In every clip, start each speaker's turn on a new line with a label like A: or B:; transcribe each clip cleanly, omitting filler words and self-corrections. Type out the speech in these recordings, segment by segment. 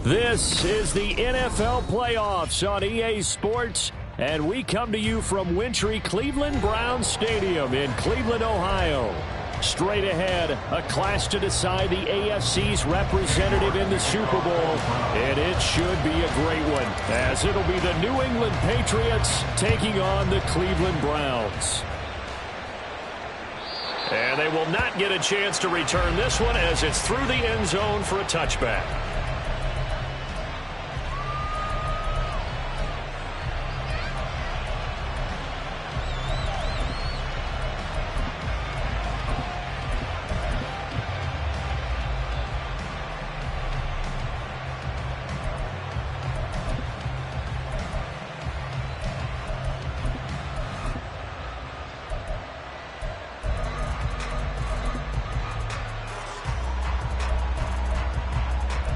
A: This is the NFL playoffs on EA Sports, and we come to you from wintry Cleveland Browns Stadium in Cleveland, Ohio. Straight ahead, a clash to decide the AFC's representative in the Super Bowl, and it should be a great one, as it'll be the New England Patriots taking on the Cleveland Browns. And they will not get a chance to return this one as it's through the end zone for a touchback.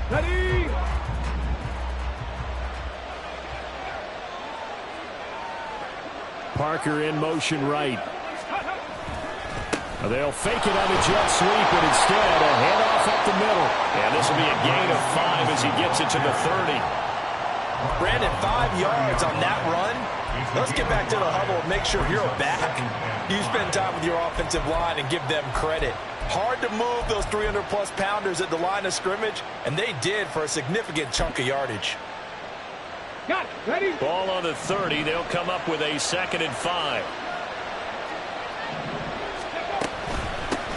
B: Ready?
A: Parker in motion right. They'll fake it on a jet sweep, and instead a handoff up the middle. And this will be a gain of 5 as he gets it to the 30.
C: Brandon, 5 yards on that run. Let's get back to the huddle and make sure you're back. You spend time with your offensive line and give them credit. Hard to move those 300-plus pounders at the line of scrimmage, and they did for a significant chunk of yardage.
B: Got it. Ready?
A: Ball on the 30. They'll come up with a 2nd and 5.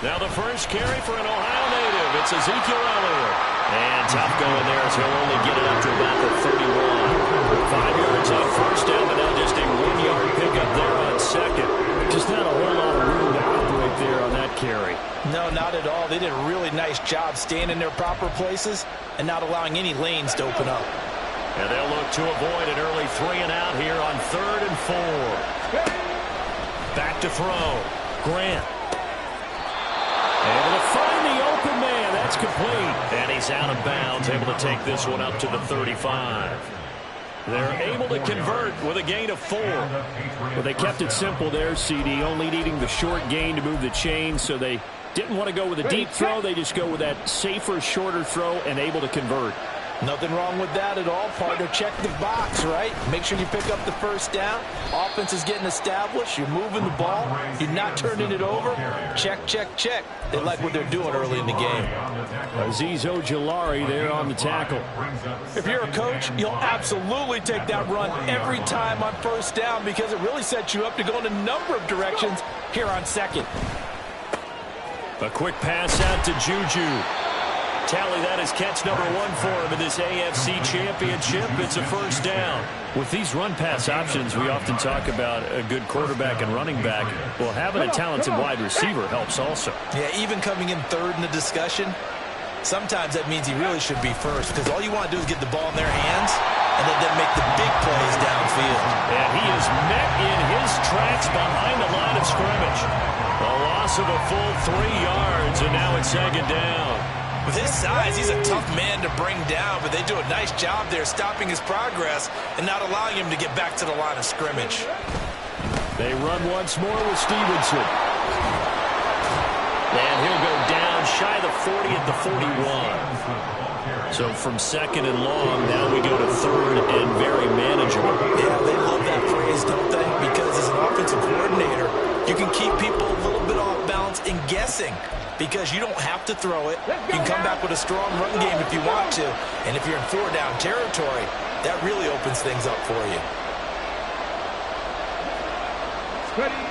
A: Now the first carry for an Ohio native. It's Ezekiel Elliott. And tough going there as he'll only get it up to about the 31. 5 yards on first down, but now just a 1-yard pickup there on second. Just not a whole lot of room to operate there on that carry.
C: No, not at all. They did a really nice job staying in their proper places and not allowing any lanes to open up.
A: And they'll look to avoid an early 3-and-out here on 3rd and 4. Back to throw. Grant. Able to find the open man. That's complete. And he's out of bounds, able to take this one up to the 35. They're able to convert with a gain of 4. Well, they kept it simple there, CD, only needing the short gain to move the chains, so they didn't want to go with a deep throw. They just go with that safer, shorter throw and able to convert.
C: Nothing wrong with that at all, partner. Check the box, right? Make sure you pick up the first down. Offense is getting established. You're moving the ball. You're not turning it over. Check, check, check. They like what they're doing early in the game.
A: Azeez Ojulari there on the tackle.
C: If you're a coach, you'll absolutely take that run every time on first down because it really sets you up to go in a number of directions here on second.
A: A quick pass out to Juju. Tally that as catch number 1 for him in this AFC Championship. It's a first down. With these run-pass options, we often talk about a good quarterback and running back. Well, having a talented wide receiver helps also.
C: Yeah, even coming in third in the discussion, sometimes that means he really should be first because all you want to do is get the ball in their hands and let them make the big plays downfield.
A: And he is met in his tracks behind the line of scrimmage. A loss of a full 3 yards, and now it's 2nd down.
C: With his size, he's a tough man to bring down, but they do a nice job there stopping his progress and not allowing him to get back to the line of scrimmage.
A: They run once more with Stevenson. And he'll go down shy of the 40 at the 41. So from 2nd and long, now we go to 3rd and very manageable.
C: Yeah, they love that phrase, don't they? Because as an offensive coordinator, you can keep people a little bit off balance and guessing. Because you don't have to throw it. You can come back with a strong run game if you want to. And if you're in 4-down territory, that really opens things up for you.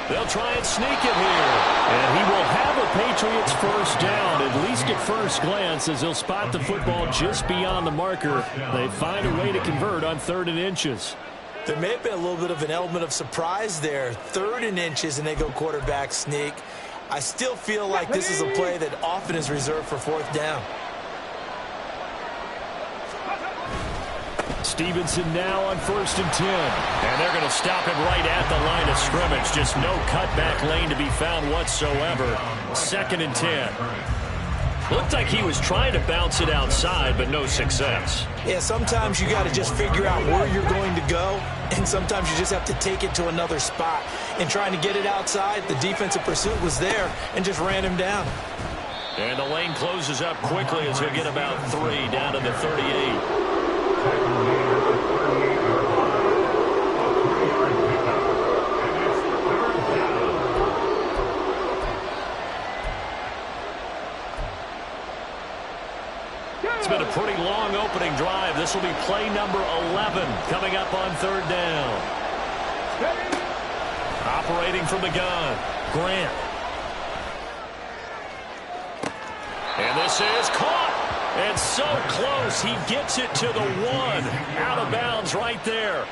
A: They'll try and sneak it here. And he will have a Patriots first down, at least at first glance, as they'll spot the football just beyond the marker. They find a way to convert on 3rd and inches.
C: There may have been a little bit of an element of surprise there. 3rd and inches, and they go quarterback sneak. I still feel like this is a play that often is reserved for 4th down.
A: Stevenson now on 1st and 10. And they're going to stop him right at the line of scrimmage. Just no cutback lane to be found whatsoever. 2nd and 10. Looked like he was trying to bounce it outside, but no success.
C: Yeah, sometimes you got to just figure out where you're going to go, and sometimes you just have to take it to another spot. And trying to get it outside, the defensive pursuit was there and just ran him down.
A: And the lane closes up quickly as he'll get about 3 down to the 38. It's been a pretty long opening drive. This will be play number 11 coming up on 3rd down. Operating from the gun, Grant. And this is caught. And so close. He gets it to the 1. Out of bounds right there.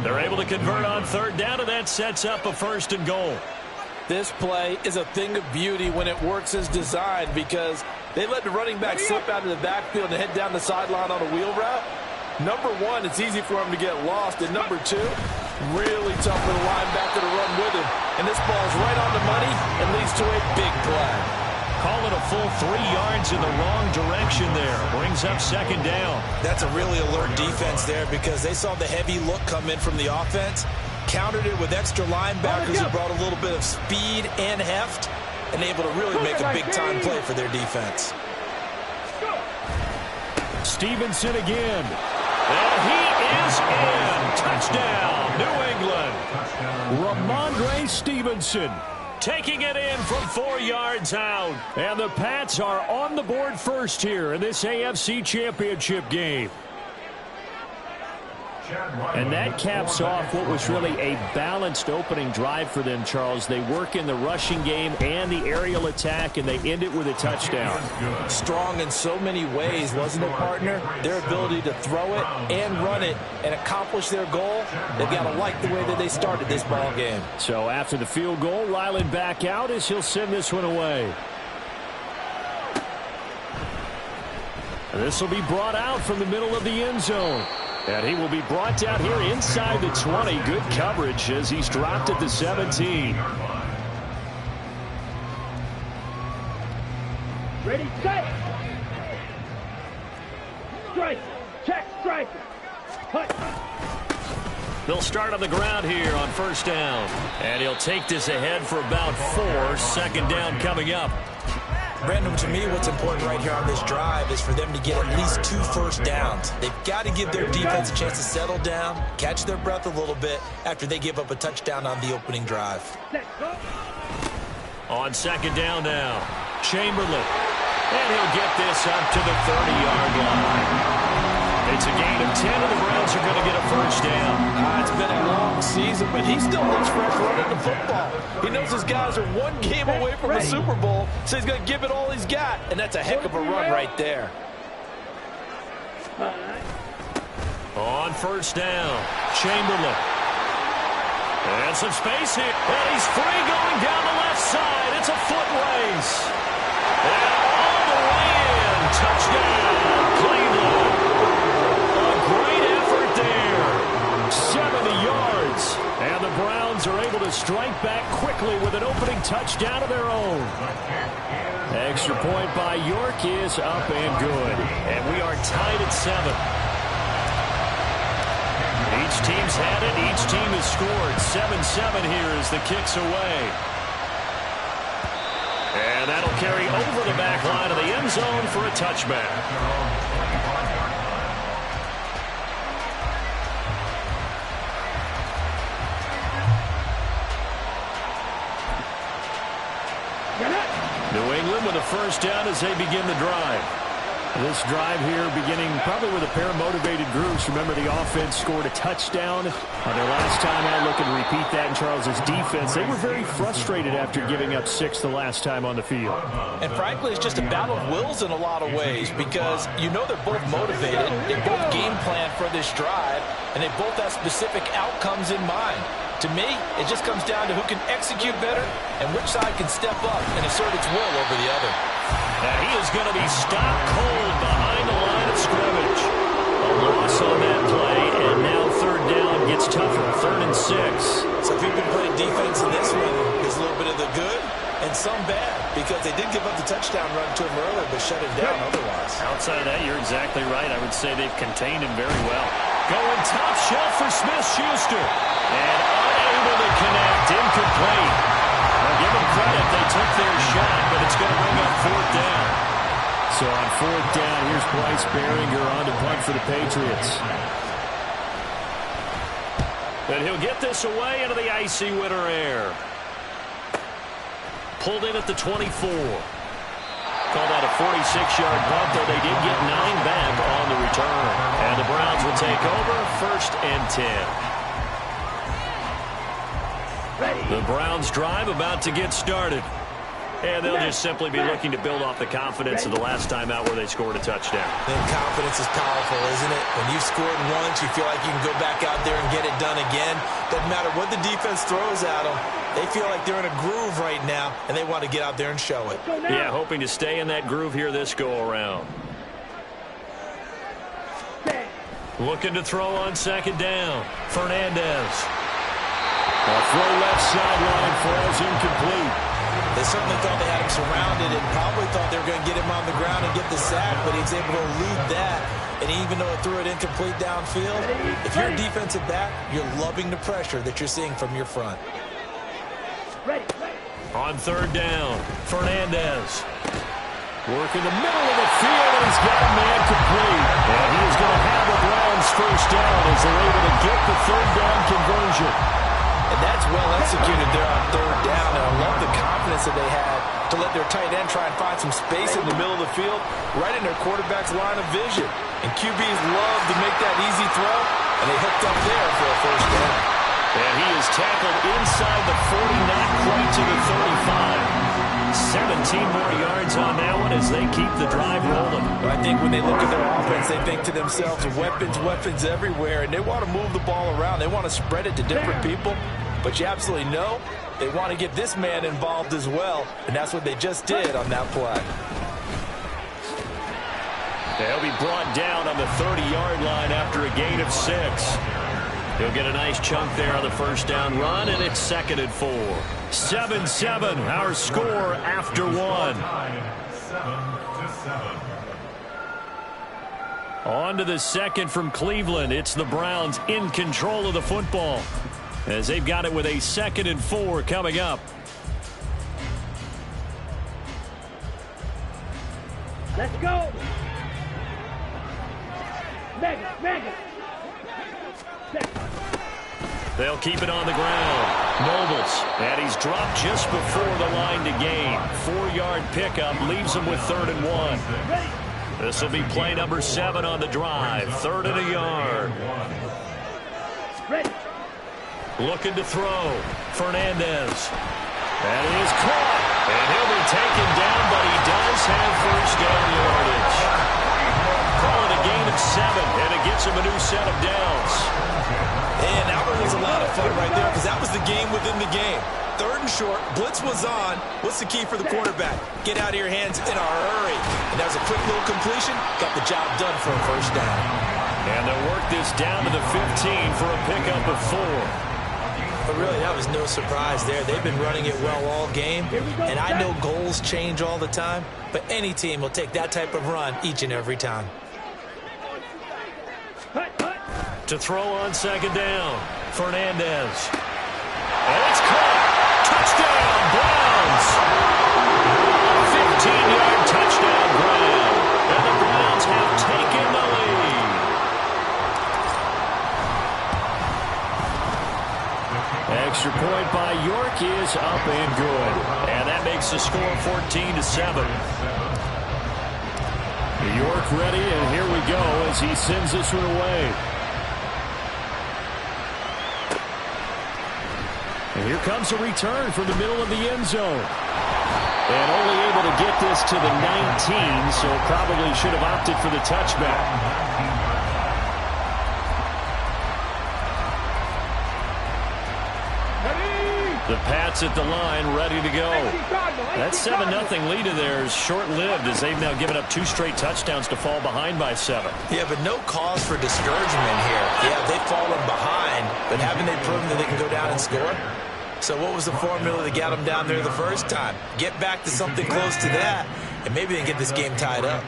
A: They're able to convert on 3rd down, and that sets up a 1st and goal.
C: This play is a thing of beauty when it works as designed because they let the running back slip out of the backfield and head down the sideline on a wheel route. Number 1, it's easy for him to get lost. And number 2, really tough for the linebacker to run with him. And this ball is right on the money and leads to a big play.
A: Call it a full 3 yards in the wrong direction there. Brings up 2nd down.
C: That's a really alert defense there because they saw the heavy look come in from the offense, countered it with extra linebackers who brought a little bit of speed and heft, and able to really make a big-time play for their defense.
A: Stevenson again. And he is in. Touchdown, New England. Ramondre Stevenson taking it in from 4 yards out. And the Pats are on the board first here in this AFC Championship game. And that caps off what was really a balanced opening drive for them, Charles. They work in the rushing game and the aerial attack, and they end it with a touchdown.
C: Strong in so many ways, wasn't it, partner? Their ability to throw it and run it and accomplish their goal, they've got to like the way that they started this ball game.
A: So after the field goal, Ryland back out as he'll send this one away. And this will be brought out from the middle of the end zone. And he will be brought down here inside the 20. Good coverage as he's dropped at the 17.
B: Ready, set. Strike. Check, strike. Cut.
A: They'll start on the ground here on 1st down. And he'll take this ahead for about 4. 2nd down coming up.
C: Brandon, to me, what's important right here on this drive is for them to get at least 2 first downs. They've got to give their defense a chance to settle down, catch their breath a little bit after they give up a touchdown on the opening drive.
A: On 2nd down now, Chamberlain. And he'll get this up to the 30-yard line. It's a gain of 10, and the Browns are going to get a 1st down.
C: It's been a long season, but he still looks fresh running the football. He knows his guys are 1 game away from the Super Bowl, so he's going to give it all he's got, and that's a heck of a run right there.
A: On 1st down, Chamberlain. And some space here, and he's free going down the left side. It's a foot race. And all the way in. Touchdown, Cleveland. Great effort there. 70 yards. And the Browns are able to strike back quickly with an opening touchdown of their own. Extra point by York is up and good. And we are tied at 7. Each team's had it. Each team has scored. 7-7 here as the kick's away. And that'll carry over the back line of the end zone for a touchback. New England with a 1st down as they begin the drive. This drive here beginning probably with a pair of motivated groups. Remember, the offense scored a touchdown on their last time out. Looking to repeat that in Charles's defense. They were very frustrated after giving up 6 the last time on the field.
C: And frankly, it's just a battle of wills in a lot of ways because you know they're both motivated. They both game plan for this drive, and they both have specific outcomes in mind. To me, it just comes down to who can execute better and which side can step up and assert its will over the other.
A: And he is going to be stopped cold behind the line of scrimmage. A loss on that play, and now 3rd down gets tougher, 3rd and 6.
C: So if you've been playing defense in this one, there's a little bit of the good and some bad because they did give up the touchdown run to him earlier but shut him down otherwise.
A: Outside of that, you're exactly right. I would say they've contained him very well. Going top shelf for Smith-Schuster. And unable to connect, incomplete. Give them credit. They took their shot, but it's going to bring up fourth down. So on fourth down, here's Bryce Behringer on to punt for the Patriots. And he'll get this away into the icy winter air. Pulled in at the 24. Called out a 46-yard punt, though they did get 9 back on the return. And the Browns will take over, 1st and 10. The Browns drive about to get started. And they'll just simply be looking to build off the confidence of the last time out where they scored a touchdown.
C: And confidence is powerful, isn't it? When you've scored once, you feel like you can go back out there and get it done again. Doesn't matter what the defense throws at them. They feel like they're in a groove right now, and they want to get out there and show it.
A: Yeah, hoping to stay in that groove here this go-around. Looking to throw on 2nd down. Fernandez. A throw left sideline falls incomplete.
C: They certainly thought they had him surrounded and probably thought they were going to get him on the ground and get the sack, but he was able to elude that. And even though it threw it incomplete downfield, if you're a defensive back, you're loving the pressure that you're seeing from your front.
A: On 3rd down, Fernandez. Working the middle of the field, and he's got a man complete. And he is going to have the Browns 1st down as they're able to get the 3rd down conversion.
C: And that's well executed there on 3rd down. And I love the confidence that they had to let their tight end try and find some space in the middle of the field, right in their quarterback's line of vision. And QBs love to make that easy throw, and they hooked up there for a 1st down.
A: And he is tackled inside the 40, not quite to the 35. 17 more yards on that one as they keep the drive rolling.
C: I think when they look at their offense, they think to themselves, weapons everywhere, and they want to move the ball around. They want to spread it to different people, but you absolutely know they want to get this man involved as well, and that's what they just did on that play.
A: They'll be brought down on the 30-yard line after a gain of 6. He'll get a nice chunk there on the 1st down run, and it's 2nd and 4. 7-7, our score after 1. 7-7. On to the 2nd from Cleveland. It's the Browns in control of the football as they've got it with a 2nd and 4 coming up.
B: Let's go. Mega.
A: They'll keep it on the ground. Nobles, and he's dropped just before the line to gain. 4-yard pickup leaves him with 3rd and 1. This will be play number 7 on the drive. 3rd and a yard. Looking to throw. Fernandez. That is caught. And he'll be taken down, but he does have 1st down yardage. Call it a gain of 7, and it gets him a new set of downs.
C: And that one was a lot of fun right there because that was the game within the game. 3rd and short, blitz was on. What's the key for the quarterback? Get out of your hands in a hurry. And that was a quick little completion. Got the job done for a 1st down.
A: And they'll work this down to the 15 for a pickup of 4.
C: But really, that was no surprise there. They've been running it well all game. And I know goals change all the time, but any team will take that type of run each and every time.
A: To throw on 2nd down, Fernandez. And it's caught. Touchdown, Browns. 15-yard touchdown grab. And the Browns have taken the lead. Extra point by York is up and good. And that makes the score 14-7. York ready, and here we go as he sends this one away. And here comes a return from the middle of the end zone. And only able to get this to the 19, so probably should have opted for the touchback. The Pats at the line, ready to go. That 7-0 lead of theirs short-lived as they've now given up 2 straight touchdowns to fall behind by 7.
C: Yeah, but no cause for discouragement here. Yeah, they've fallen behind, but haven't they proven that they can go down and score? So what was the formula that got them down there the first time? Get back to something close to that, and maybe they get this game tied up.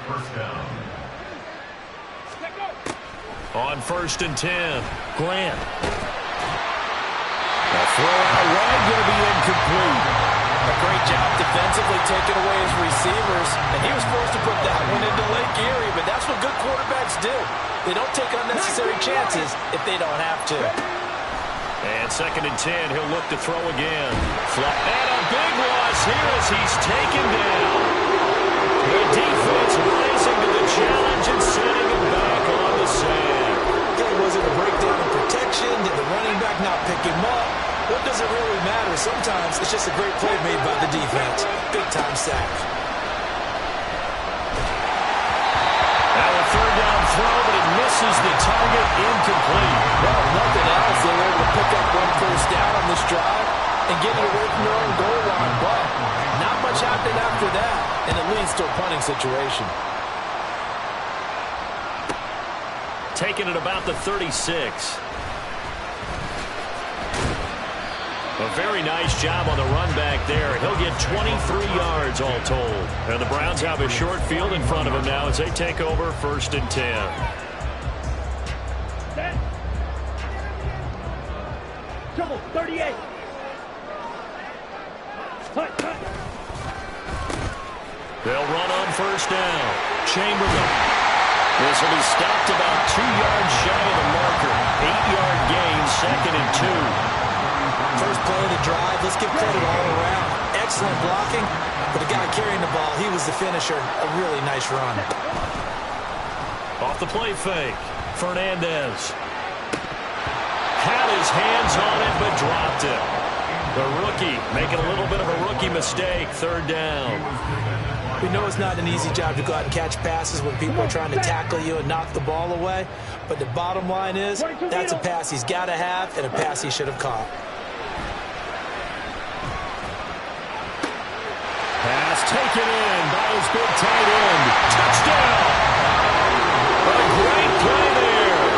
A: On 1st and 10, Grant. A throw out wide, going to be incomplete.
C: A great job defensively taking away his receivers, and he was forced to put that one into Lake Erie, but that's what good quarterbacks do. They don't take unnecessary chances if they don't have to.
A: And 2nd and 10, he'll look to throw again. And a big loss here as he's taken down. The defense rising to the challenge and setting him back on the sand.
C: Was it a breakdown in protection? Did the running back not pick him up? What does it really matter? Sometimes it's just a great play made by the defense. Big-time sack.
A: Now a 3rd down throw, but it misses the target, incomplete.
C: Well, nothing else. They were able to pick up 1 first down on this drive and get it away from their own goal line. But not much happened after that, and it leads to a punting situation.
A: Taking it about the 36. A very nice job on the run back there. He'll get 23 yards all told. And the Browns have a short field in front of them now as they take over 1st and 10.
B: Set. Trouble, 38. Cut.
A: They'll run on 1st down. Chamberlain. This will be stopped about 2 yards shy of the marker. 8-yard gain, 2nd and 2.
C: First play of the drive. Let's give credit all around. Excellent blocking. But the guy carrying the ball, he was the finisher. A really nice run.
A: Off the play fake. Fernandez. Had his hands on it, but dropped it. The rookie making a little bit of a rookie mistake. 3rd down.
C: We know it's not an easy job to go out and catch passes when people are trying to tackle you and knock the ball away. But the bottom line is, that's a pass he's got to have and a pass he should have caught.
A: Pass taken in by his big tight end. Touchdown! A great play there.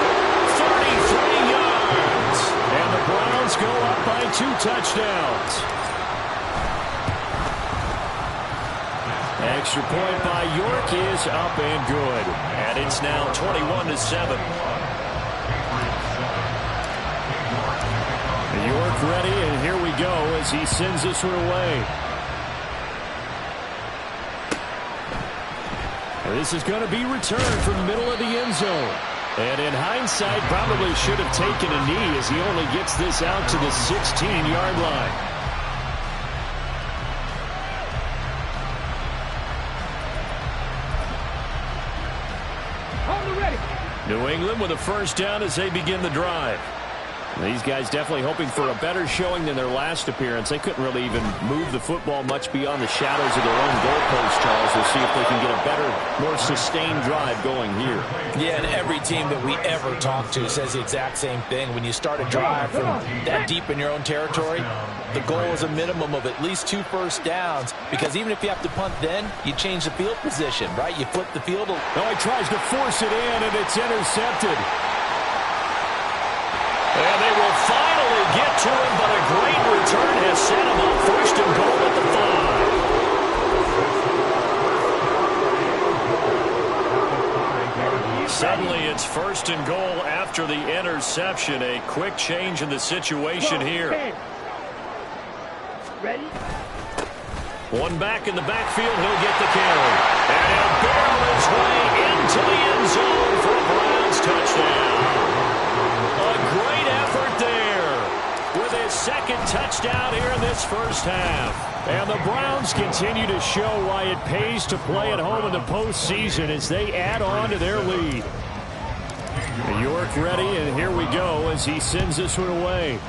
A: 33 yards. And the Browns go up by 2 touchdowns. Extra point by York is up and good. And it's now 21-7. York ready, and here we go as he sends this one away. This is going to be returned from the middle of the end zone. And in hindsight, probably should have taken a knee as he only gets this out to the 16-yard line. New England with a 1st down as they begin the drive. These guys definitely hoping for a better showing than their last appearance. They couldn't really even move the football much beyond the shadows of their own goalpost, Charles. We'll see if they can get a better, more sustained drive going here.
C: Yeah, and every team that we ever talk to says the exact same thing. When you start a drive from that deep in your own territory, the goal is a minimum of at least 2 first downs, because even if you have to punt then, you change the field position, right? You flip the field.
A: Oh, he tries to force it in, and it's intercepted. And they will finally get to him, but a great return has set him up 1st and goal at the 5. Suddenly it's 1st and goal after the interception. A quick change in the situation here.
B: Ready?
A: One back in the backfield, he'll get the carry. And he'll barrel his way into the end zone for a Browns touchdown. A great effort there with his 2nd touchdown here in this 1st half. And the Browns continue to show why it pays to play at home in the postseason as they add on to their lead. York ready, and here we go as he sends this one away.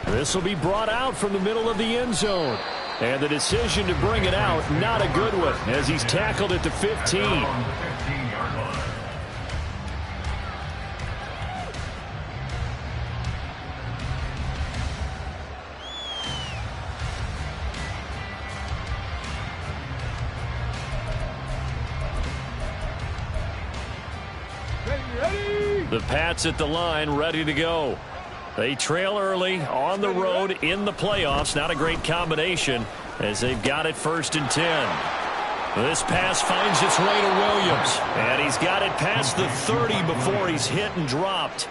A: This will be brought out from the middle of the end zone. And the decision to bring it out, not a good one, as he's tackled at the 15. The Pats at the line, ready to go. They trail early on the road in the playoffs. Not a great combination as they've got it 1st and 10. This pass finds its way to Williams. And he's got it past the 30 before he's hit and dropped.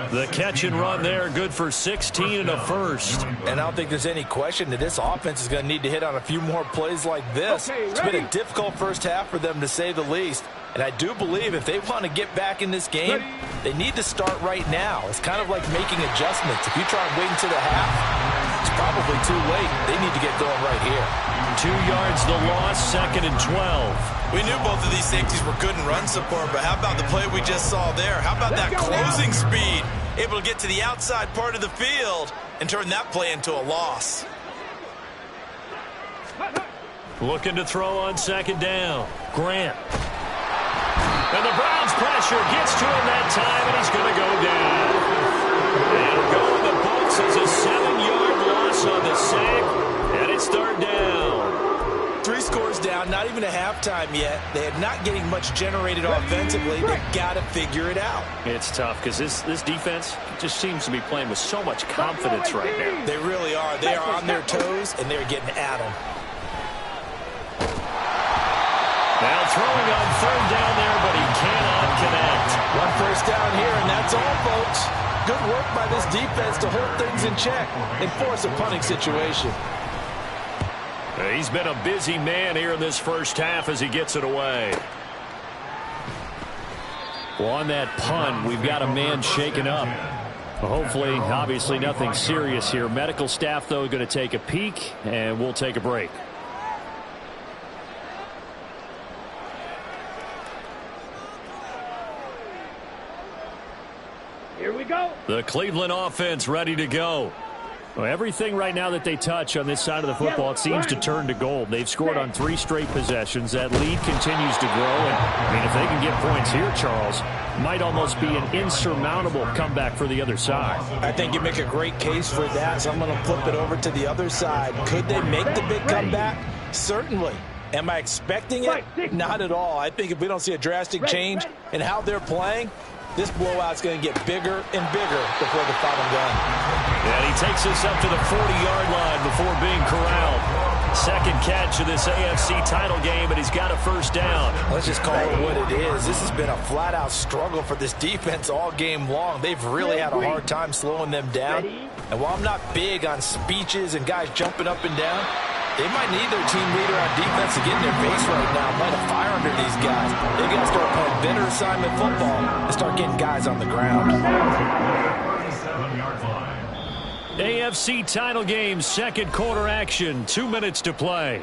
A: The catch and run there, good for 16 and a first.
C: And I don't think there's any question that this offense is going to need to hit on a few more plays like this. It's been a difficult first half for them, to say the least. And I do believe if they want to get back in this game, they need to start right now. It's kind of like making adjustments. If you try and wait until the half, it's probably too late. They need to get going right here.
A: 2 yards the loss, 2nd and 12.
D: We knew both of these safeties were good in run support, but how about the play we just saw there? How about that closing speed? Able to get to the outside part of the field and turn that play into a loss.
A: Looking to throw on 2nd down. Grant. And the Browns pressure gets to him that time, and he's going to go down. And go in the books as a 7-yard loss on the sack, and it's 3rd down.
C: 3 scores down, not even a halftime yet. They are not getting much generated offensively. They've got to figure it out.
A: It's tough because this defense just seems to be playing with so much confidence right now.
C: They really are. They are on their toes, and they're getting at them.
A: Now throwing on 3rd down there, but he cannot connect.
C: 1 first down here, and that's all, folks. Good work by this defense to hold things in check and force a punting situation.
A: He's been a busy man here in this first half as he gets it away. Well, on that punt, we've got a man shaken up. Hopefully, obviously nothing serious here. Medical staff, though, going to take a peek, and we'll take a break.
B: Here we go.
A: The Cleveland offense ready to go. Well, everything right now that they touch on this side of the football, it seems to turn to gold. They've scored on 3 straight possessions. That lead continues to grow. And, I mean, if they can get points here, Charles, might almost be an insurmountable comeback for the other side.
C: I think you make a great case for that, so I'm going to flip it over to the other side. Could they make the big comeback? Certainly. Am I expecting it? Not at all. I think if we don't see a drastic change in how they're playing, this blowout's going to get bigger and bigger before the final gun.
A: And he takes us up to the 40-yard line before being corralled. 2nd catch of this AFC title game, and he's got a 1st down.
C: Let's just call it what it is. This has been a flat-out struggle for this defense all game long. They've really had a hard time slowing them down. And while I'm not big on speeches and guys jumping up and down, they might need their team leader on defense to get in their face right now, light a fire under these guys. They got to start playing better assignment football and start getting guys on the ground.
A: AFC title game, 2nd quarter action, 2 minutes to play.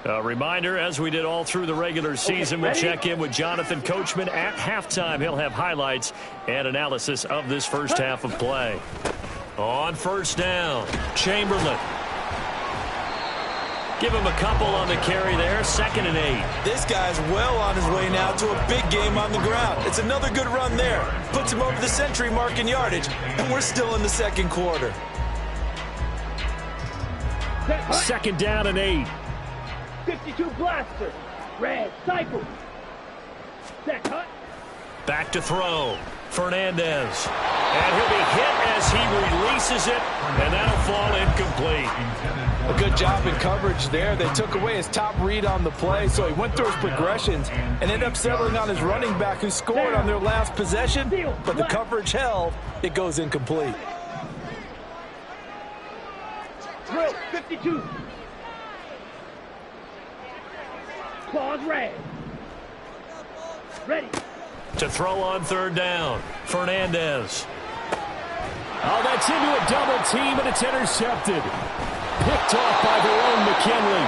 A: A reminder, as we did all through the regular season, we'll check in with Jonathan Coachman at halftime. He'll have highlights and analysis of this first half of play. On 1st down, Chamberlain. Give him a couple on the carry there. 2nd and 8.
C: This guy's well on his way now to a big game on the ground. It's another good run there. Puts him over the century mark in yardage, and we're still in the 2nd quarter.
A: 2nd down and 8.
B: 52 blaster. Red cycle. Set cut.
A: Back to throw. Fernandez. And he'll be hit as he releases it, and that'll fall incomplete.
C: A good job in coverage there. They took away his top read on the play, so he went through his progressions and ended up settling on his running back who scored on their last possession, but the coverage held. It goes incomplete.
B: Drill 52. Claws red. Ready.
A: To throw on 3rd down. Fernandez. Oh, that's into a double team, and it's intercepted. Picked off by their own McKinley.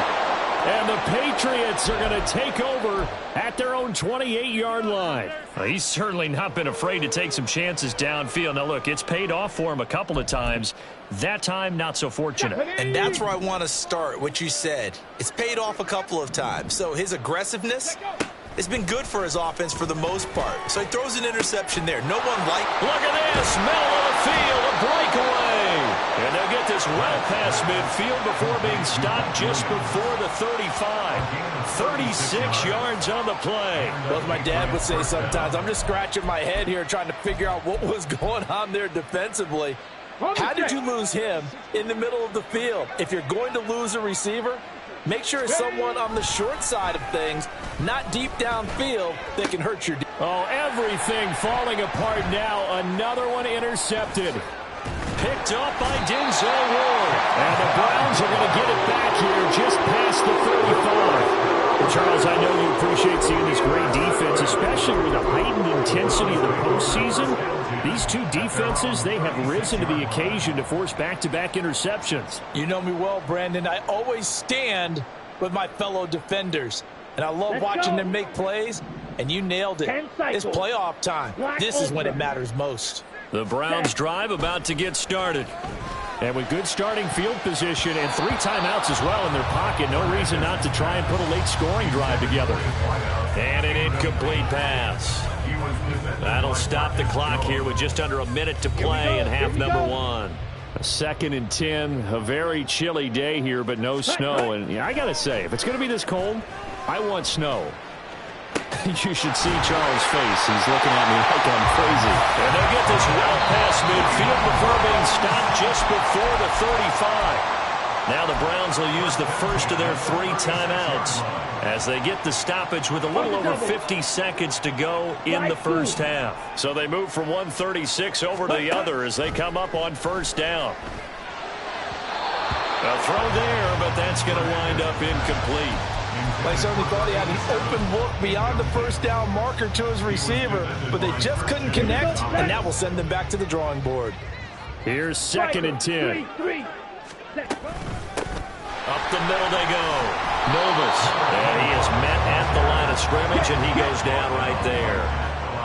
A: And the Patriots are going to take over at their own 28-yard line. Well, he's certainly not been afraid to take some chances downfield. Now, look, it's paid off for him a couple of times. That time, not so fortunate.
D: And that's where I want to start, what you said. It's paid off a couple of times. So his aggressiveness has been good for his offense for the most part. So he throws an interception there. No one like.
A: Look at this. Middle of the field, a breakaway. And they'll get this well past midfield before being stopped just before the 35. 36 yards on the play.
C: Well, as my dad would say sometimes, I'm just scratching my head here trying to figure out what was going on there defensively. How did you lose him in the middle of the field? If you're going to lose a receiver, Make sure it's someone on the short side of things, not deep downfield, that can hurt your defense.
A: Oh, everything falling apart now. Another one intercepted. Picked up by Denzel Ward. And the Browns are going to get it back here just past the 35. Well, Charles, I know you appreciate seeing this great defense, especially with the heightened intensity of the postseason. These two defenses, they have risen to the occasion to force back-to-back interceptions.
C: You know me well, Brandon. I always stand with my fellow defenders. And I love watching them make plays, and you nailed it. It's playoff time. This is when it matters most.
A: The Browns drive about to get started. And with good starting field position and 3 timeouts as well in their pocket, no reason not to try and put a late scoring drive together. And an incomplete pass. That'll stop the clock here with just under a minute to play in half number 1. A 2nd and 10, a very chilly day here, but no snow. And yeah, I got to say, if it's going to be this cold, I want snow. You should see Charles' face. He's looking at me like I'm crazy. And they'll get this well past midfield before being stopped just before the 35. Now the Browns will use the first of their 3 timeouts as they get the stoppage with a little over 50 seconds to go in the first half. So they move from 136 over to the other as they come up on first down. A throw there, but that's going to wind up incomplete.
C: They certainly thought he had an open look beyond the first down marker to his receiver, but they just couldn't connect, and that will send them back to the drawing board.
A: Here's 2nd and 10. Up the middle they go. Novus. And he is met at the line of scrimmage, and he goes down right there.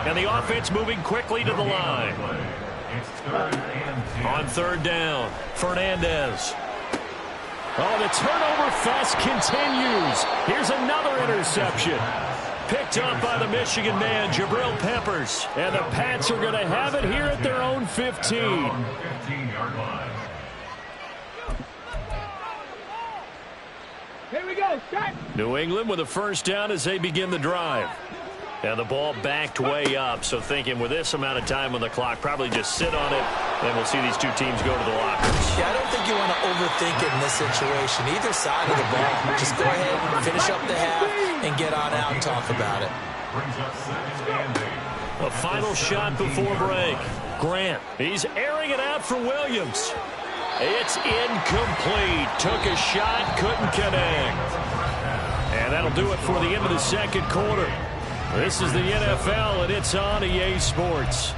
A: And the offense moving quickly to the line. On 3rd down, Fernandez. Oh, the turnover fest continues. Here's another interception. Picked up by the Michigan man, Jabril Peppers. And the Pats are going to have it here at their own 15.
B: Here we go, start.
A: New England with a first down as they begin the drive. And the ball backed way up, so thinking with this amount of time on the clock, probably just sit on it, and we'll see these two teams go to the lockers.
D: Yeah, I don't think you want to overthink it in this situation. Either side of the ball, just go ahead, finish up the half, and get on out and talk about it.
A: A final shot before break. Grant, he's airing it out for Williams. It's incomplete. Took a shot, couldn't connect. And that'll do it for the end of the second quarter. This is the NFL, and it's on EA Sports.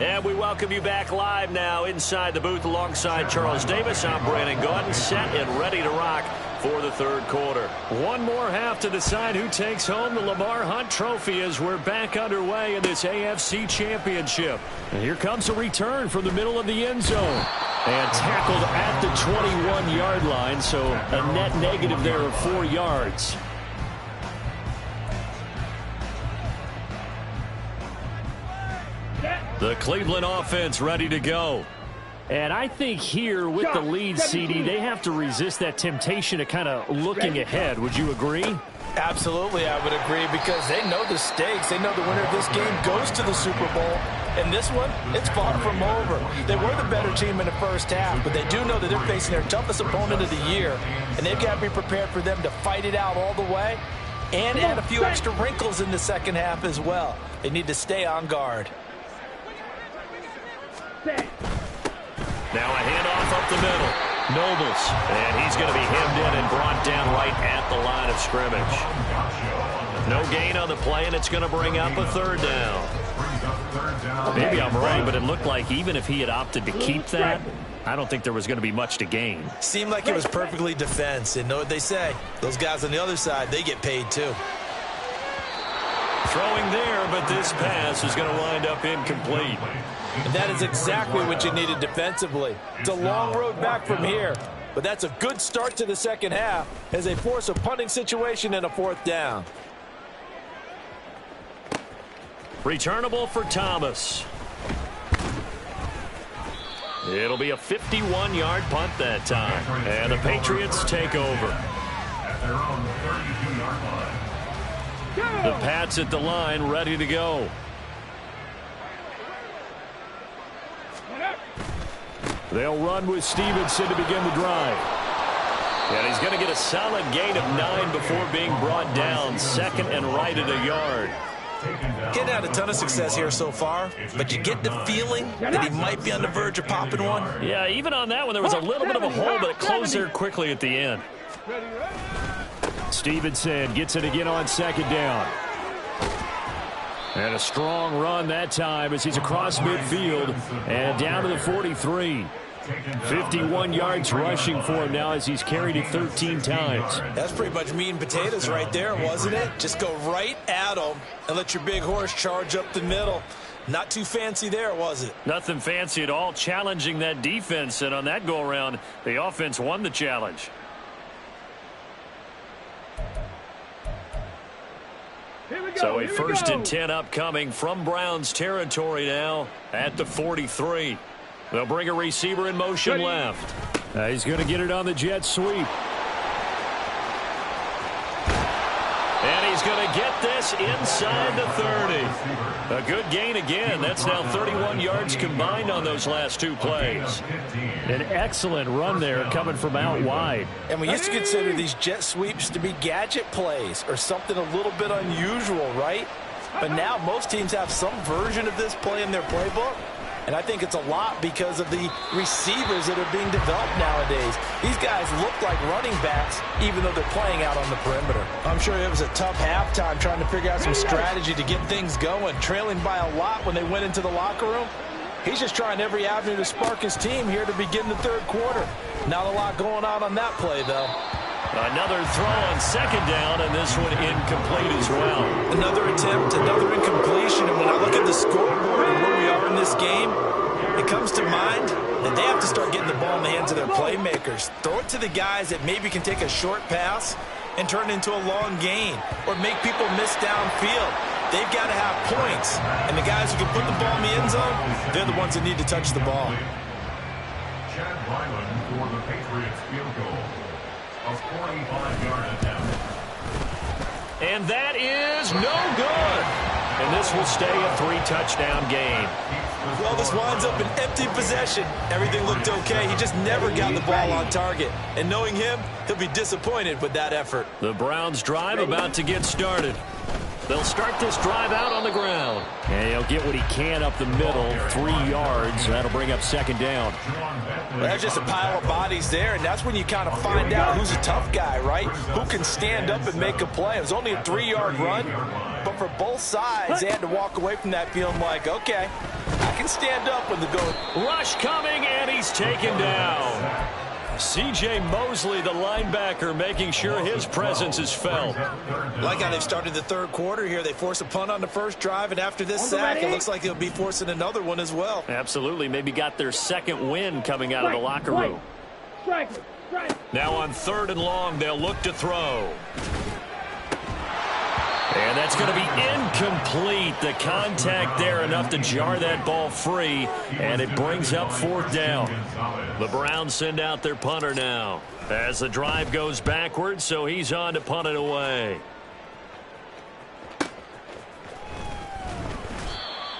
A: And we welcome you back live now inside the booth alongside Charles Davis. I'm Brandon Gaudin, set and ready to rock for the third quarter. One more half to decide who takes home the Lamar Hunt Trophy as we're back underway in this AFC Championship. And here comes a return from the middle of the end zone. And tackled at the 21-yard line, so a net negative there of 4 yards. The Cleveland offense ready to go. And I think here with the lead, CD, they have to resist that temptation of kind of looking ahead. Would you agree?
C: Absolutely, I would agree, because they know the stakes. They know the winner of this game goes to the Super Bowl. And this one, it's far from over. They were the better team in the first half, but they do know that they're facing their toughest opponent of the year. And they've got to be prepared for them to fight it out all the way and add a few extra wrinkles in the second half as well. They need to stay on guard.
A: Now a handoff up the middle. Nobles. And he's going to be hemmed in and brought down right at the line of scrimmage. No gain on the play, and it's going to bring up a 3rd down. Maybe I'm wrong, but it looked like even if he had opted to keep that, I don't think there was going to be much to gain.
D: Seemed like it was perfectly defense. And know what they say. Those guys on the other side, they get paid too.
A: Throwing there, but this pass is going to wind up incomplete.
C: And that is exactly what you needed defensively. It's a long road back from here, but that's a good start to the second half as they force a punting situation and a 4th down.
A: Returnable for Thomas. It'll be a 51-yard punt that time. And the Patriots take over.
E: At their own 32-yard line.
A: The Pats at the line, ready to go. They'll run with Stevenson to begin the drive. And he's going to get a solid gain of 9 before being brought down. Second and right at a yard.
D: Getting had a ton of success here so far, but you get the feeling that he might be on the verge of popping one.
A: Yeah, even on that one, there was a little bit of a hole, but it closed there quickly at the end. Stevenson gets it again on second down. And a strong run that time as he's across midfield and down to the 43. 51 yards rushing for him now as he's carried it 13 times.
D: That's pretty much meat and potatoes right there, wasn't it? Just go right at him and let your big horse charge up the middle. Not too fancy there, was it?
A: Nothing fancy at all, challenging that defense. And on that go-around, the offense won the challenge. So a 1st and 10 upcoming from Browns territory now at the 43. They'll bring a receiver in motion left. He's going to get it on the jet sweep. And he's going to get this inside the 30. A good gain again. That's now 31 yards combined on those last 2 plays. An excellent run there coming from out wide.
D: And we used to consider these jet sweeps to be gadget plays or something a little bit unusual, right? But now most teams have some version of this play in their playbook. And I think it's a lot because of the receivers that are being developed nowadays. These guys look like running backs, even though they're playing out on the perimeter. I'm sure it was a tough halftime trying to figure out some strategy to get things going. Trailing by a lot when they went into the locker room. He's just trying every avenue to spark his team here to begin the 3rd quarter. Not a lot going on that play, though.
A: Another throw on second down, and this one incomplete as well.
D: Another attempt, another incompletion, and when I look at the scoreboard and where we are in this game, it comes to mind that they have to start getting the ball in the hands of their playmakers. Throw it to the guys that maybe can take a short pass and turn it into a long gain or make people miss downfield. They've got to have points, and the guys who can put the ball in the end zone, they're the ones that need to touch the ball.
E: Chad Ryland for the Patriots field goal. A 45-yard attempt.
A: And that is no good. And this will stay a 3-touchdown game.
D: Well, this winds up an empty possession. Everything looked okay. He just never got the ball on target. And knowing him, he'll be disappointed with that effort.
A: The Browns drive about to get started. They'll start this drive out on the ground. And he'll get what he can up the middle, 3 yards. That'll bring up second down.
D: Well, that's just a pile of bodies there, and that's when you kind of find out who's a tough guy, right? Who can stand up and make a play. It was only a 3-yard run, but for both sides, they had to walk away from that feeling like, okay, I can stand up when the go.
A: Rush coming, and he's taken down. C.J. Mosley, the linebacker, making sure his presence is felt.
D: Like how they've started the 3rd quarter here. They force a punt on the first drive, and after this sack, it looks like they'll be forcing another one as well.
A: Absolutely. Maybe got their 2nd win coming out of the locker room. Now on 3rd and long, they'll look to throw. And that's going to be incomplete. The contact there enough to jar that ball free, and it brings up 4th down. The Browns send out their punter now as the drive goes backwards, so he's on to punt it away.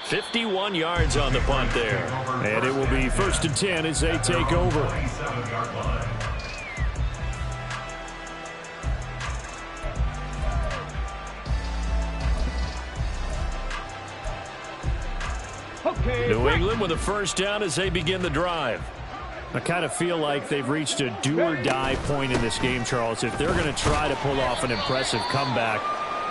A: 51 yards on the punt there. And it will be 1st and 10 as they take over. New England with a 1st down as they begin the drive. I kind of feel like they've reached a do-or-die point in this game, Charles. If they're going to try to pull off an impressive comeback,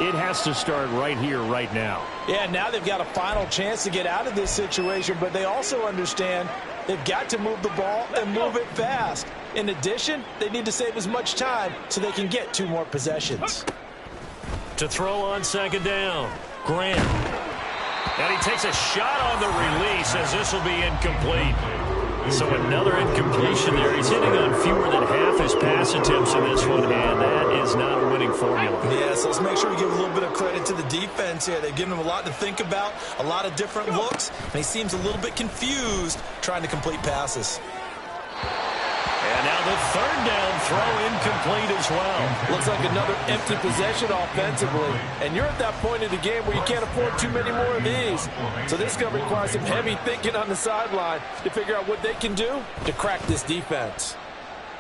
A: it has to start right here, right now.
D: Yeah, now they've got a final chance to get out of this situation, but they also understand they've got to move the ball and move it fast. In addition, they need to save as much time so they can get 2 more possessions.
A: To throw on 2nd down, Grant. And he takes a shot on the release as this will be incomplete. So another incompletion there. He's hitting on fewer than half his pass attempts in this one, and that is not a winning formula.
D: Yeah, so let's make sure we give a little bit of credit to the defense here. They've given him a lot to think about, a lot of different looks, and he seems a little bit confused trying to complete passes.
A: And now the third down throw incomplete as well.
C: Looks like another empty possession offensively. And you're at that point in the game where you can't afford too many more of these. So this is going to require some heavy thinking on the sideline to figure out what they can do to crack this defense.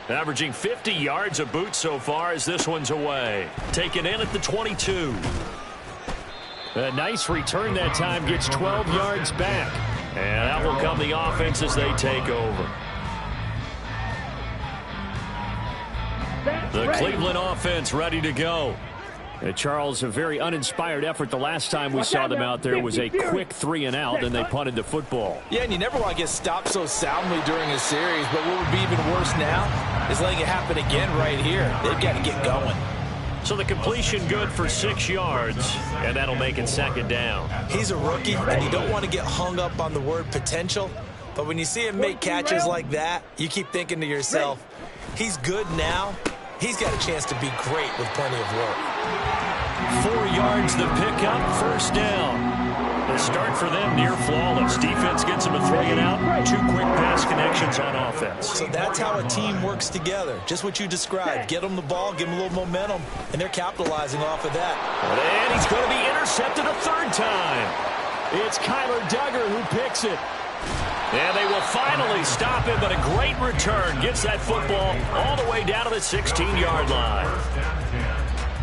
A: Averaging 50 yards a boot so far as this one's away. Taken in at the 22. A nice return that time, gets 12 yards back. And that will come the offense as they take over. The Cleveland offense ready to go. Charles, a very uninspired effort. The last time we saw them out there was a quick 3-and-out, and they punted the football.
C: Yeah, and you never want to get stopped so soundly during a series, but what would be even worse now is letting it happen again right here. They've got to get going.
A: So the completion good for 6 yards, and that'll make it second down.
D: He's a rookie, and you don't want to get hung up on the word potential, but when you see him make catches like that, you keep thinking to yourself, he's good now. He's got a chance to be great with plenty of work.
A: 4 yards the pickup, first down. The start for them near flawless. Defense gets them a 3-and-out. 2 quick pass connections on offense.
D: So that's how a team works together. Just what you described. Get them the ball, give them a little momentum, and they're capitalizing off of that.
A: And he's going to be intercepted a third time. It's Kyler Duggar who picks it. And they will finally stop him, but a great return. Gets that football all the way down to the 16-yard line.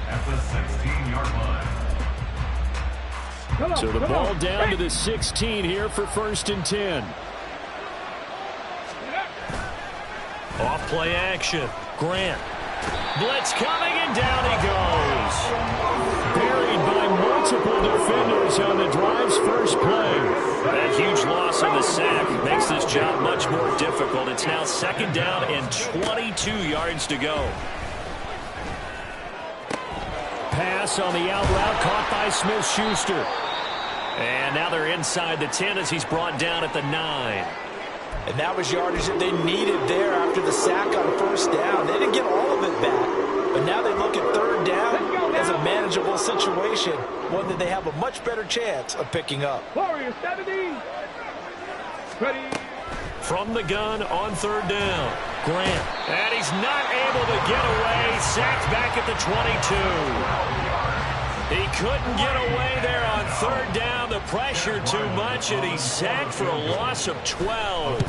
E: At the 16-yard line.
A: So the ball down to the 16 here for 1st and 10. Off play action. Grant. Blitz coming, and down he goes. Buried by multiple defenders on the drive's first play. That huge loss on the sack makes this job much more difficult. It's now 2nd down and 22 yards to go. Pass on the out route caught by Smith-Schuster. And now they're inside the 10 as he's brought down at the 9.
D: And that was yardage that they needed there after the sack on 1st down. They didn't get all of it back, but now they look at 3rd down as a manageable situation, one that they have a much better chance of picking up.
B: Warrior 70. Ready.
A: From the gun on 3rd down. Grant. And he's not able to get away. Sacked back at the 22. He couldn't get away there on 3rd down. The pressure too much, and he's sacked for a loss of 12.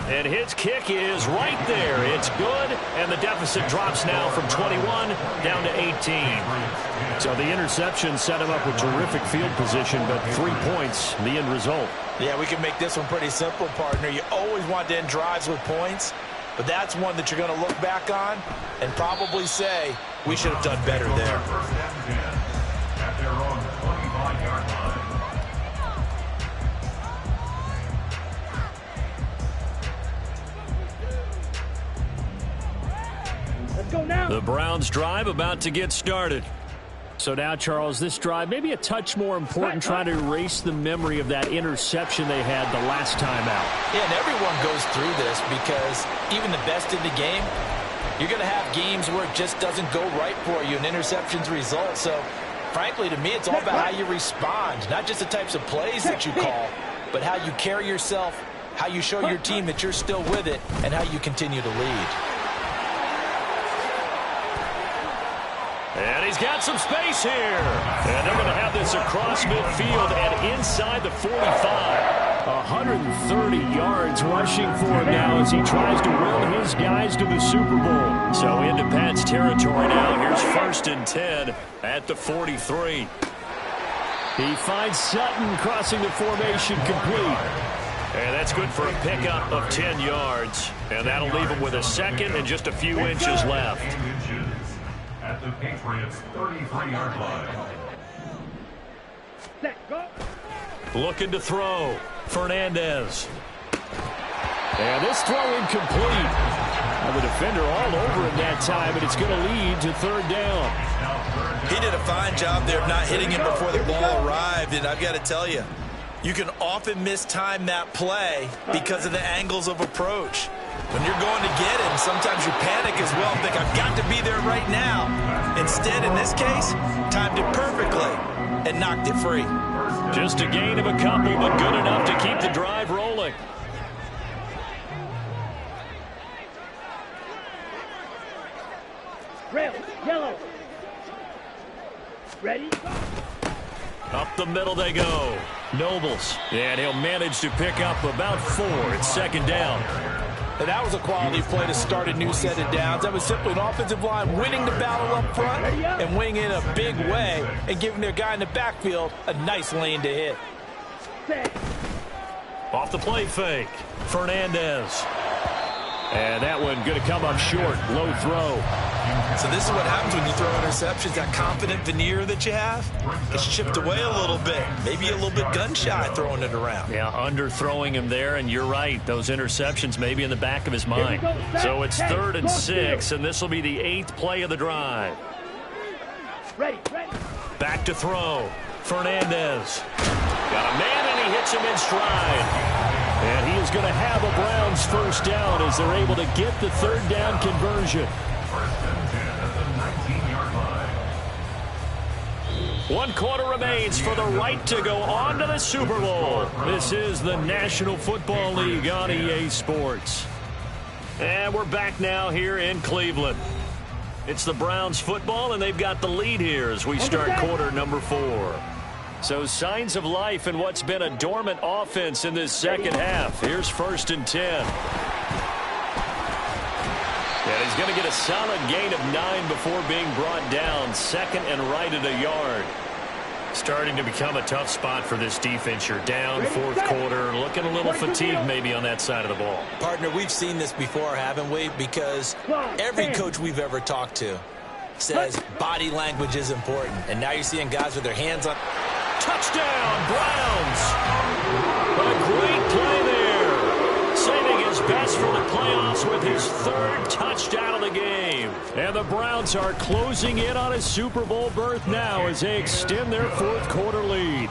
A: And his kick is right there. It's good, and the deficit drops now from 21 down to 18. So the interception set him up with terrific field position, but 3 points, the end result.
D: Yeah, we can make this one pretty simple, partner. You always want to end drives with points, but that's one that you're going to look back on and probably say, we should have done better there.
E: At their own 25-yard line.
B: Let's go now.
A: The Browns drive about to get started. So now, Charles, this drive maybe a touch more important, trying to erase the memory of that interception they had the last time out.
D: Yeah, and everyone goes through this because even the best in the game, you're going to have games where it just doesn't go right for you, and interceptions result. So, frankly, to me, it's all about how you respond, not just the types of plays that you call, but how you carry yourself, how you show your team that you're still with it, and how you continue to lead.
A: And he's got some space here. And they're going to have this across midfield and inside the 45. 130 yards rushing for him now as he tries to will his guys to the Super Bowl. So into Pat's territory now. Here's 1st and 10 at the 43. He finds Sutton crossing the formation complete. And that's good for a pickup of 10 yards. And that'll leave him with a 2nd and just a few inches left.
E: At the Patriots' 33-yard line.
B: Set, go.
A: Looking to throw. Fernandez. And this throw incomplete. Now the defender all over him that time, and it's going to lead to 3rd down.
D: He did a fine job there of not hitting him before the ball arrived, and I've got to tell you, You can often mistime that play because of the angles of approach. When you're going to get him, sometimes you panic as well and think, I've got to be there right now. Instead, in this case, timed it perfectly and knocked it free.
A: Just a gain of a couple, but good enough to keep the drive rolling.
B: Red, yellow. Ready?
A: Up the middle they go. Nobles. And he'll manage to pick up about 4. It's second down.
D: And that was a quality play to start a new set of downs. That was simply an offensive line winning the battle up front and winning in a big way and giving their guy in the backfield a nice lane to hit.
A: Off the play fake. Fernandez. And that one going to come up short. Low throw.
D: So this is what happens when you throw interceptions. That confident veneer that you have, it's chipped away a little bit. Maybe a little bit gun-shy throwing it around.
A: Yeah, underthrowing him there, and you're right. Those interceptions may be in the back of his mind. So it's 3rd and 6, and this will be the 8th play of the drive.
B: Ready.
A: Back to throw. Fernandez. Got a man, and he hits him in stride. And he is going to have a Browns first down as they're able to get the 3rd down conversion.
E: First and 10 at the 19-yard line.
A: 1 quarter remains for the right to go on to the Super Bowl. This is the National Football League on EA Sports. And we're back now here in Cleveland. It's the Browns football, and they've got the lead here as we start quarter number 4. So signs of life in what's been a dormant offense in this second half. Here's 1st and 10. And he's going to get a solid gain of 9 before being brought down. 2nd and right at a yard. Starting to become a tough spot for this defense. You're down 4th quarter. Looking a little fatigued maybe on that side of the ball.
D: Partner, we've seen this before, haven't we? Because every coach we've ever talked to says body language is important. And now you're seeing guys with their hands on.
A: Touchdown, Browns! A great play there. Saving his best for the playoffs with his 3rd touchdown of the game. And the Browns are closing in on a Super Bowl berth now as they extend their 4th quarter lead.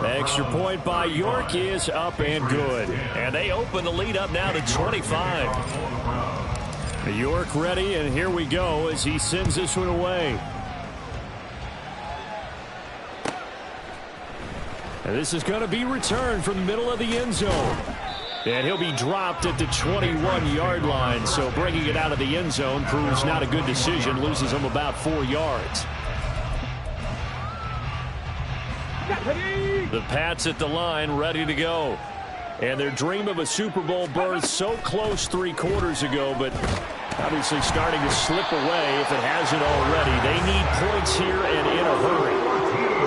A: Extra point by York is up and good. And they open the lead up now to 25. York ready, and here we go as he sends this one away. And this is going to be returned from the middle of the end zone. And he'll be dropped at the 21-yard line. So bringing it out of the end zone proves not a good decision. Loses him about 4 yards. The Pats at the line ready to go. And their dream of a Super Bowl berth so close 3 quarters ago, but obviously starting to slip away if it hasn't already. They need points here and in a hurry.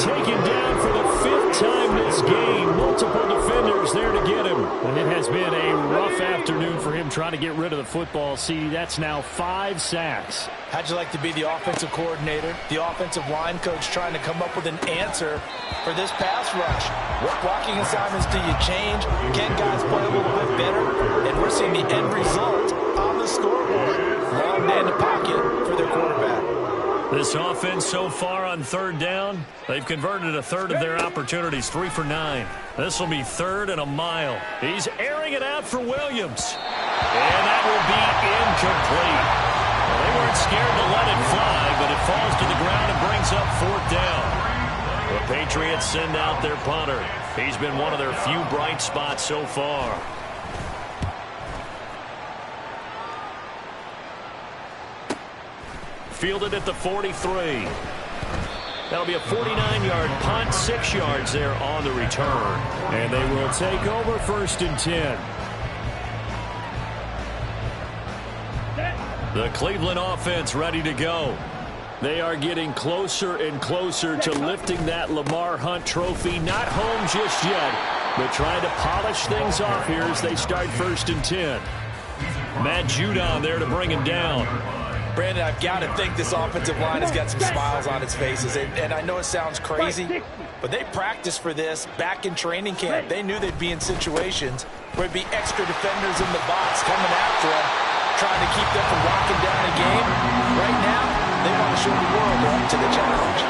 A: Taken down for the 5th time this game. Multiple defenders there to get him. And it has been a rough afternoon for him trying to get rid of the football. See, that's now 5 sacks.
D: How'd you like to be the offensive coordinator, the offensive line coach trying to come up with an answer for this pass rush? What blocking assignments do you change? Can guys play a little bit better? And we're seeing the end result on the scoreboard. Long day in the pocket for their quarterback.
A: This offense so far on 3rd down, they've converted a 1/3 of their opportunities, 3 for 9. This will be 3rd and a mile. He's airing it out for Williams. And that will be incomplete. Well, they weren't scared to let it fly, but it falls to the ground and brings up 4th down. The Patriots send out their punter. He's been one of their few bright spots so far. Fielded at the 43. That'll be a 49-yard punt, 6 yards there on the return. And they will take over 1st and 10. The Cleveland offense ready to go. They are getting closer and closer to lifting that Lamar Hunt trophy. Not home just yet, but trying to polish things off here as they start 1st and 10. Matt Judon there to bring him down.
D: Brandon, I've got to think this offensive line has got some smiles on its faces. And I know it sounds crazy, but they practiced for this back in training camp. They knew they'd be in situations where it'd be extra defenders in the box coming after them, trying to keep them from locking down a game. Right now, they want to show the world they're up to the challenge.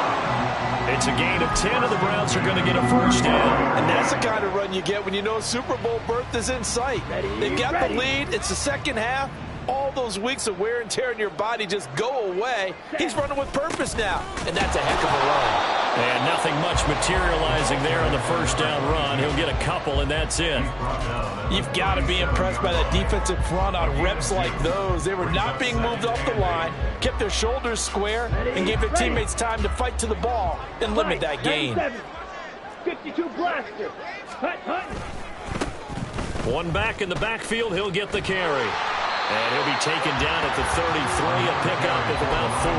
A: It's a gain of 10, and the Browns are going to get a first down.
D: And that's the kind of run you get when you know Super Bowl berth is in sight. They've got the lead. It's the second half. All those weeks of wear and tear in your body just go away. He's running with purpose now, and that's a heck of a run.
A: And nothing much materializing there on the first down run. He'll get a couple, and that's it.
D: You've got to be impressed by that defensive front on reps like those. They were not being moved off the line, kept their shoulders square, and gave their teammates time to fight to the ball and limit that gain.
B: 52 blaster. Hut.
A: One back in the backfield. He'll get the carry. And he'll be taken down at the 33, a pickup of about 4.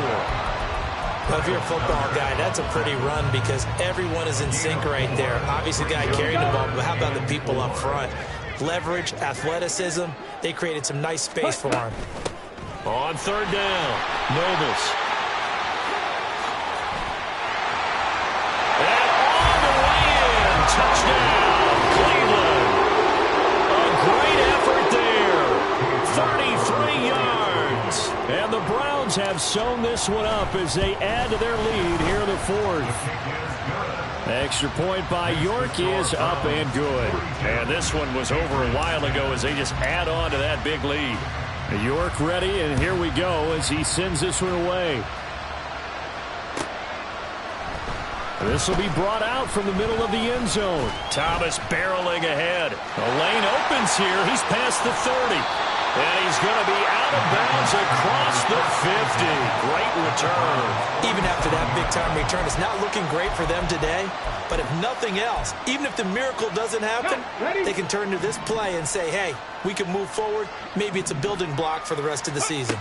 D: Well, if you're a football guy, that's a pretty run because everyone is in sync right there. Obviously, the guy carrying the ball, but how about the people up front? Leverage, athleticism, they created some nice space for him.
A: On third down, Nobles. And all the way in, touchdown, Cleveland. A great effort there. 33 yards. And the Browns have sewn this one up as they add to their lead here in the fourth. Extra point by York is up and good. And this one was over a while ago as they just add on to that big lead. York ready, and here we go as he sends this one away. This will be brought out from the middle of the end zone. Thomas barreling ahead. The lane opens here. He's past the 30. And he's going to be out of bounds across the 50. Great return.
D: Even after that big-time return, it's not looking great for them today. But if nothing else, even if the miracle doesn't happen, they can turn to this play and say, hey, we can move forward. Maybe it's a building block for the rest of the season.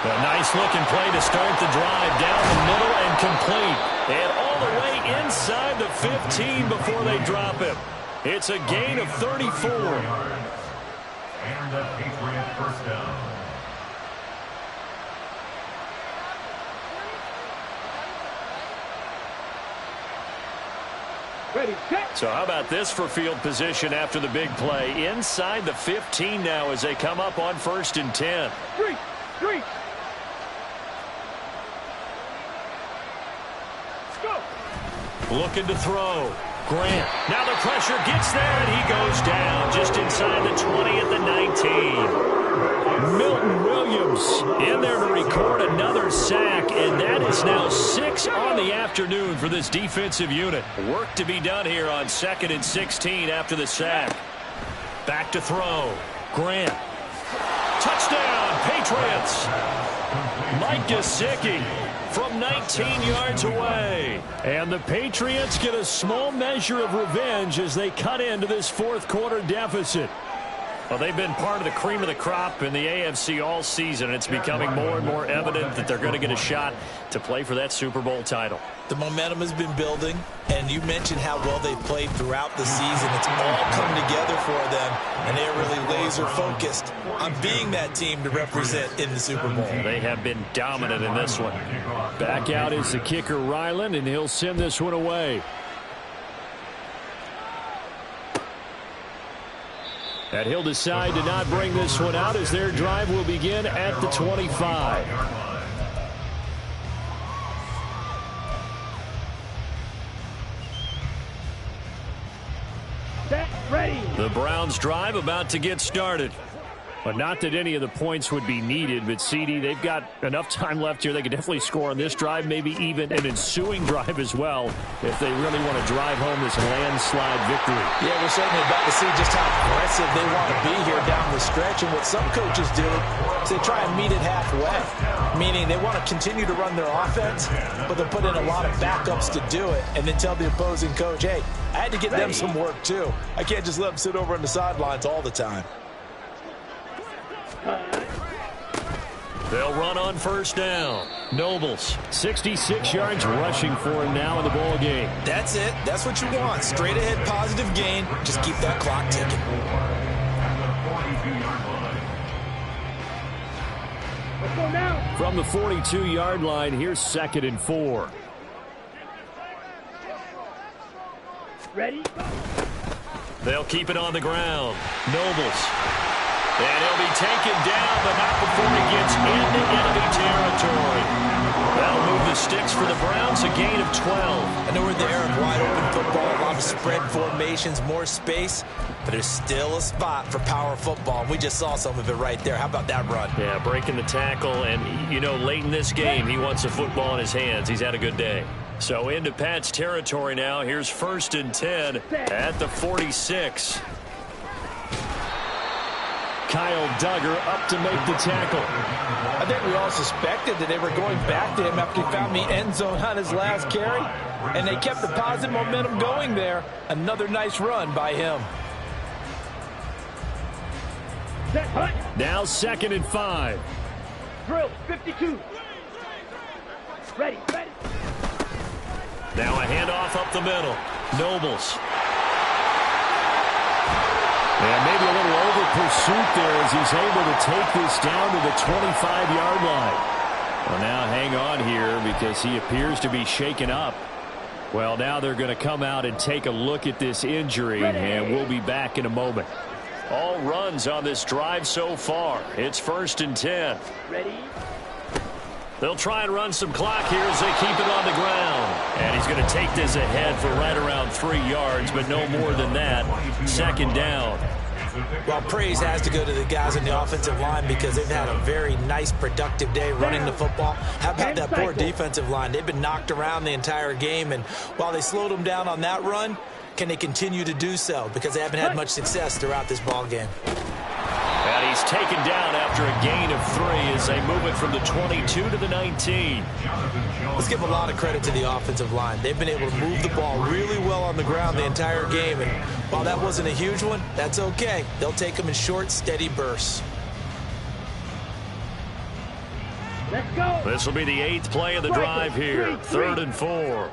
A: A nice-looking play to start the drive down the middle and complete. And all the way inside the 15 before they drop him. It's a gain of 34.
E: And the Patriots first down.
B: Ready, set.
A: So how about this for field position after the big play? Inside the 15 now as they come up on 1st and 10.
B: Three. Go.
A: Looking to throw. Grant. Now the pressure gets there, and he goes down just inside the 20 at the 19. Milton Williams in there to record another sack, and that is now 6 on the afternoon for this defensive unit. Work to be done here on 2nd and 16 after the sack. Back to throw. Grant. Touchdown, Patriots. Mike Gesicki from 19 yards away. And the Patriots get a small measure of revenge as they cut into this fourth quarter deficit. Well, they've been part of the cream of the crop in the AFC all season, and it's becoming more and more evident that they're going to get a shot to play for that Super Bowl title.
D: The momentum has been building, and you mentioned how well they've played throughout the season. It's all come together for them, and they're really laser-focused on being that team to represent in the Super Bowl.
A: They have been dominant in this one. Back out is the kicker, Ryland, and he'll send this one away. And he'll decide to not bring this one out as their drive will begin at the 25.
B: Set. Ready.
A: The Browns drive about to get started. But not that any of the points would be needed, but CD, they've got enough time left here. They could definitely score on this drive, maybe even an ensuing drive as well, if they really want to drive home this landslide victory.
D: Yeah, we're certainly about to see just how aggressive they want to be here down the stretch. And what some coaches do is they try and meet it halfway, meaning they want to continue to run their offense, but they'll put in a lot of backups to do it, and then tell the opposing coach, hey, I had to get them some work too. I can't just let them sit over on the sidelines all the time.
A: They'll run on first down. Nobles, 66 yards rushing for him now in the ball game.
D: That's it. That's what you want. Straight ahead positive gain. Just keep that clock ticking.
B: Let's go now.
A: From the 42-yard line, here's 2nd and 4.
B: Ready.
A: They'll keep it on the ground. Nobles. And he'll be taken down, but not before he gets into enemy territory. That'll move the sticks for the Browns, a gain of 12.
D: I know we're in the era of wide open football, a lot of spread formations, more space, but there's still a spot for power football, and we just saw some of it right there. How about that run?
A: Yeah, breaking the tackle, and, you know, late in this game, he wants the football in his hands. He's had a good day. So into Pat's territory now. Here's 1st and 10 at the 46. Kyle Duggar up to make the tackle.
D: I think we all suspected that they were going back to him after he found the end zone on his last carry, and they kept the positive momentum going there. Another nice run by him.
A: Now 2nd and 5.
B: Drill, 52. Ready.
A: Now a handoff up the middle. Nobles. And maybe a little over pursuit there as he's able to take this down to the 25-yard line. Well, now hang on here because he appears to be shaken up. Well, now they're going to come out and take a look at this injury, and we'll be back in a moment. All runs on this drive so far. It's 1st and 10.
B: Ready.
A: They'll try and run some clock here as they keep it on the ground. And he's going to take this ahead for right around 3 yards, but no more than that. 2nd down.
D: Well, praise has to go to the guys on the offensive line because they've had a very nice, productive day running the football. How about that poor defensive line? They've been knocked around the entire game, and while they slowed them down on that run, can they continue to do so? Because they haven't had much success throughout this ball game.
A: And he's taken down after a gain of 3 as they move it from the 22 to the 19.
D: Let's give a lot of credit to the offensive line. They've been able to move the ball really well on the ground the entire game. And while that wasn't a huge one, that's okay. They'll take them in short, steady bursts.
B: Let's go.
A: This will be the 8th play of the drive here. 3rd and 4.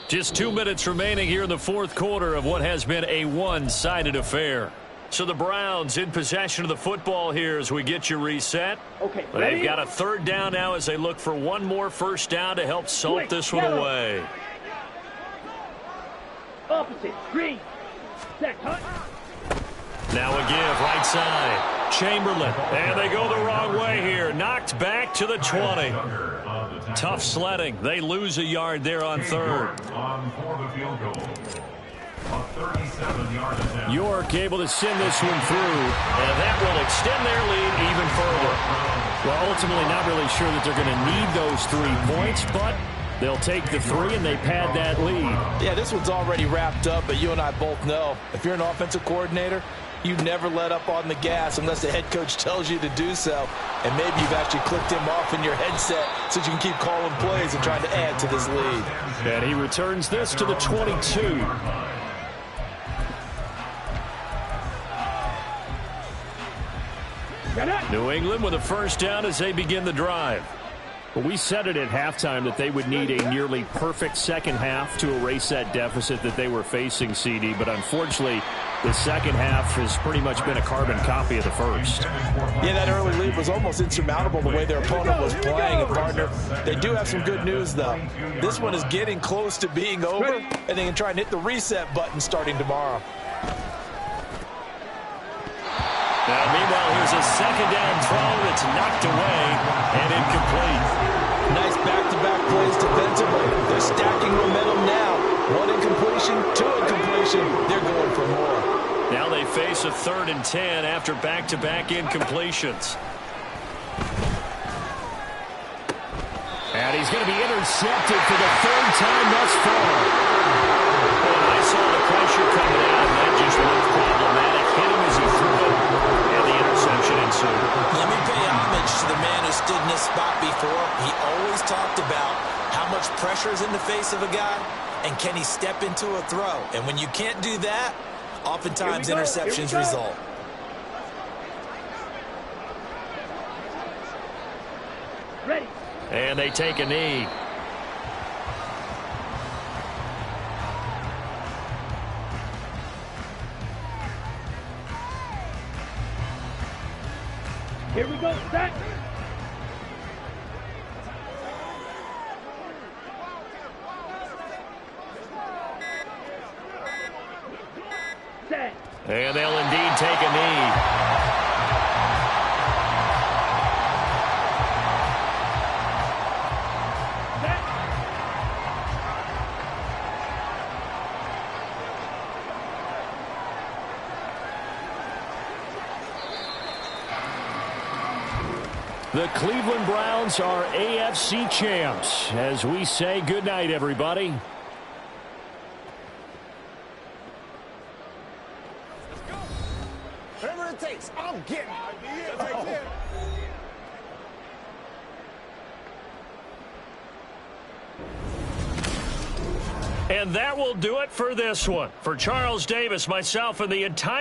A: Just 2 minutes remaining here in the 4th quarter of what has been a one-sided affair. So the Browns in possession of the football here as we get you reset.
B: Okay,
A: they've got a 3rd down now as they look for one more 1st down to help salt this one away.
B: Opposite, green. Set, hut.
A: Now a give, right side. Chamberlain, and they go the wrong way here. Knocked back to the 20. Tough sledding. They lose a yard there on 3rd. York able to send this one through, and that will extend their lead even further. Well, ultimately not really sure that they're going to need those 3 points, but they'll take the 3 and they pad that lead.
D: Yeah, this one's already wrapped up, but you and I both know if you're an offensive coordinator, you never let up on the gas unless the head coach tells you to do so. And maybe you've actually clicked him off in your headset so you can keep calling plays and trying to add to this lead.
A: And he returns this to the 22. New England with a 1st down as they begin the drive. Well, we said it at halftime that they would need a nearly perfect second half to erase that deficit that they were facing, CD. But unfortunately, the second half has pretty much been a carbon copy of the first.
D: Yeah, that early lead was almost insurmountable the way their opponent was playing. And, partner, they do have some good news, though. This one is getting close to being over, and they can try and hit the reset button starting tomorrow.
A: Now, meanwhile, here's a 2nd down throw that's knocked away and incomplete.
D: Nice back-to-back plays defensively. They're stacking momentum now. 1 incompletion, 2 incompletion. They're going for more.
A: Now they face a 3rd and 10 after back-to-back incompletions. And he's going to be intercepted for the 3rd time thus far. Well, I saw the pressure coming out, and that just looked problematic. Hit him as he threw it, and the interception ensued.
D: Let me pay homage to the man who stood in this spot before. He always talked about how much pressure is in the face of a guy, and can he step into a throw. And when you can't do that, oftentimes interceptions result.
B: Ready.
A: And they take a knee.
B: Here we go, set.
A: And they'll indeed take a knee. The Cleveland Browns are AFC champs. As we say goodnight, everybody.
F: Whatever it takes, I'm getting it.
A: And that will do it for this one. For Charles Davis, myself, and the entire